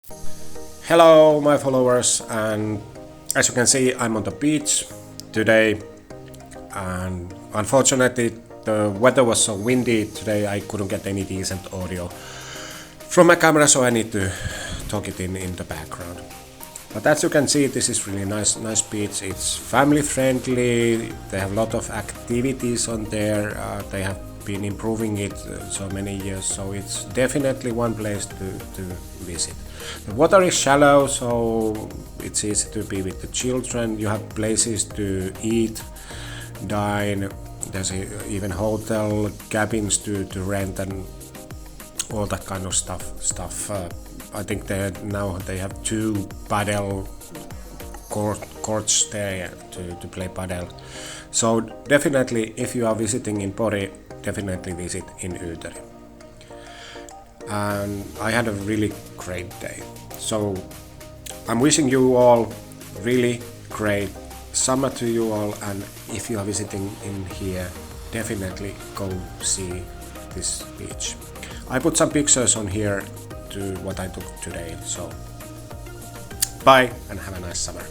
Hello my followers, and as you can see I'm on the beach today, and unfortunately the weather was so windy today I couldn't get any decent audio from my camera, so I need to talk it in the background. But as you can see, this is really nice beach. It's family friendly, they have a lot of activities on there, they have been improving it so many years, so it's definitely one place to visit. The water is shallow, so it's easy to be with the children. You have places to eat, dine, there's even hotel cabins to rent and all that kind of stuff. I think now they have 2 paddle courts there to play paddle. So definitely, if you are visiting in Pori, definitely visit in Yyteri. And I had a really great day. So I'm wishing you all really great summer to you all, and if you are visiting in here, definitely go see this beach. I put some pictures on here to what I took today, so bye and have a nice summer.